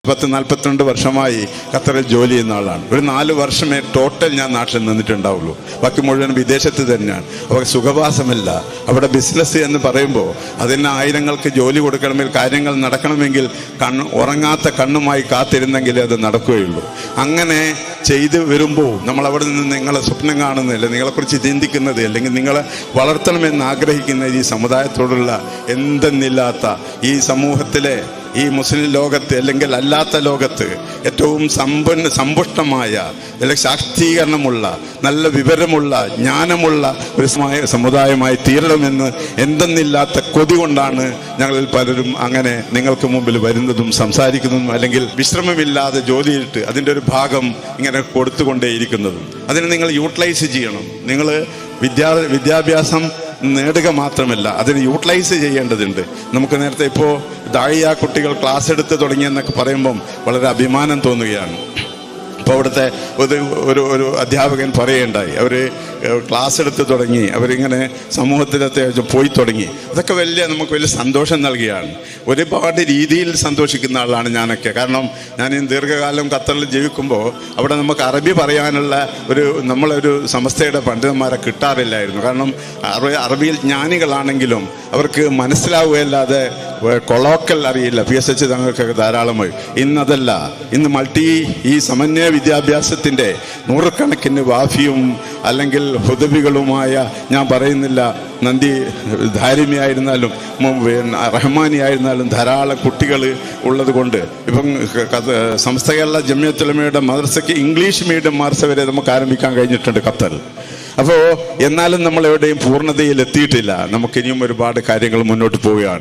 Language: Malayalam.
42 വർഷമായി ഖത്തറിൽ ജോലി ചെയ്യുന്ന ആളാണ്. ഒരു 4 വർഷമേ ടോട്ടൽ ഞാൻ നാട്ടിൽ നിന്നിട്ടുണ്ടാവുള്ളൂ. ബാക്കി മുഴുവൻ വിദേശത്ത് തന്നെയാണ്. അവിടെ സുഖവാസമല്ല. അവിടെ ബിസിനസ് എന്ന് പറയുമ്പോൾ അതിന് ആയിരങ്ങൾക്ക് ജോലി കൊടുക്കണമെങ്കിൽ, കാര്യങ്ങൾ നടക്കണമെങ്കിൽ ഉറങ്ങാത്ത കണ്ണുമായി കാത്തിരുന്നെങ്കിൽ അത് നടക്കുകയുള്ളൂ. അങ്ങനെ ചെയ്തു വരുമ്പോൾ നമ്മൾ അവിടെ നിന്ന് നിങ്ങളെ സ്വപ്നം കാണുന്നില്ല, നിങ്ങളെക്കുറിച്ച് ചിന്തിക്കുന്നത്, അല്ലെങ്കിൽ നിങ്ങളെ വളർത്തണമെന്ന് ആഗ്രഹിക്കുന്ന ഈ സമുദായത്തോടുള്ള എന്തെന്നില്ലാത്ത ഈ സമൂഹത്തിലെ ഈ മുസ്ലിം ലോകത്ത് അല്ലെങ്കിൽ അല്ലാത്ത ലോകത്ത് ഏറ്റവും സമ്പുഷ്ടമായ അല്ലെങ്കിൽ ശാക്തീകരണമുള്ള നല്ല വിവരമുള്ള ജ്ഞാനമുള്ള ഒരു സമുദായമായി തീരണമെന്ന് എന്തെന്നില്ലാത്ത കൊതി കൊണ്ടാണ് ഞങ്ങളിൽ പലരും അങ്ങനെ നിങ്ങൾക്ക് മുമ്പിൽ വരുന്നതും സംസാരിക്കുന്നതും അല്ലെങ്കിൽ വിശ്രമമില്ലാതെ ജോലിയിട്ട് അതിൻ്റെ ഒരു ഭാഗം ഇങ്ങനെ കൊടുത്തുകൊണ്ടേയിരിക്കുന്നതും. അതിന് നിങ്ങൾ യൂട്ടിലൈസ് ചെയ്യണം. നിങ്ങൾ വിദ്യാഭ്യാസം നേടുക മാത്രമല്ല, അതിന് യൂട്ടിലൈസ് ചെയ്യേണ്ടതുണ്ട്. നമുക്ക് നേരത്തെ ഇപ്പോൾ ദാഇയ കുട്ടികൾ ക്ലാസ് എടുത്ത് തുടങ്ങിയെന്നൊക്കെ പറയുമ്പം വളരെ അഭിമാനം തോന്നുകയാണ്. അപ്പോൾ അവിടുത്തെ ഒരു അധ്യാപകൻ പറയുകയുണ്ടായി, അവർ ക്ലാസ് എടുത്ത് തുടങ്ങി, അവരിങ്ങനെ സമൂഹത്തിലത്തെ പോയി തുടങ്ങി. അതൊക്കെ നമുക്ക് വലിയ സന്തോഷം നൽകുകയാണ്. ഒരുപാട് രീതിയിൽ സന്തോഷിക്കുന്ന ആളാണ് ഞാനൊക്കെ. കാരണം ഞാൻ ഈ ദീർഘകാലം ഖത്തറിൽ ജീവിക്കുമ്പോൾ അവിടെ നമുക്ക് അറബി പറയാനുള്ള നമ്മളൊരു സമസ്തയുടെ പണ്ഡിതന്മാരെ കിട്ടാറില്ലായിരുന്നു. കാരണം അറബിയിൽ ജ്ഞാനികളാണെങ്കിലും അവർക്ക് മനസ്സിലാവുകയല്ലാതെ കൊളോക്കൽ അറിയില്ല. PSH തങ്ങൾക്കൊക്കെ ധാരാളമായി. ഇന്നതല്ല, ഇന്ന് ഈ സമന്വയ വിദ്യാഭ്യാസത്തിൻ്റെ നൂറുകണക്കിന് വാഫിയും അല്ലെങ്കിൽ ഹുദബികളുമായ, ഞാൻ പറയുന്നില്ല നന്ദി ധാരിമിയായിരുന്നാലും റഹ്മാനി ആയിരുന്നാലും ധാരാളം കുട്ടികൾ ഉള്ളത് കൊണ്ട് ഇപ്പം സംസ്ഥകളുടെ ജമിയത്തുൽ ഉലമയുടെ മദ്രസയ്ക്ക് ഇംഗ്ലീഷ് മീഡിയം മദ്രസ വരെ നമുക്ക് ആരംഭിക്കാൻ കഴിഞ്ഞിട്ടുണ്ട് ഖത്തറിൽ. അപ്പോൾ എന്നാലും നമ്മൾ എവിടെയും പൂർണ്ണതയിൽ എത്തിയിട്ടില്ല. നമുക്കിനിയും ഒരുപാട് കാര്യങ്ങൾ മുന്നോട്ട് പോവുകയാണ്.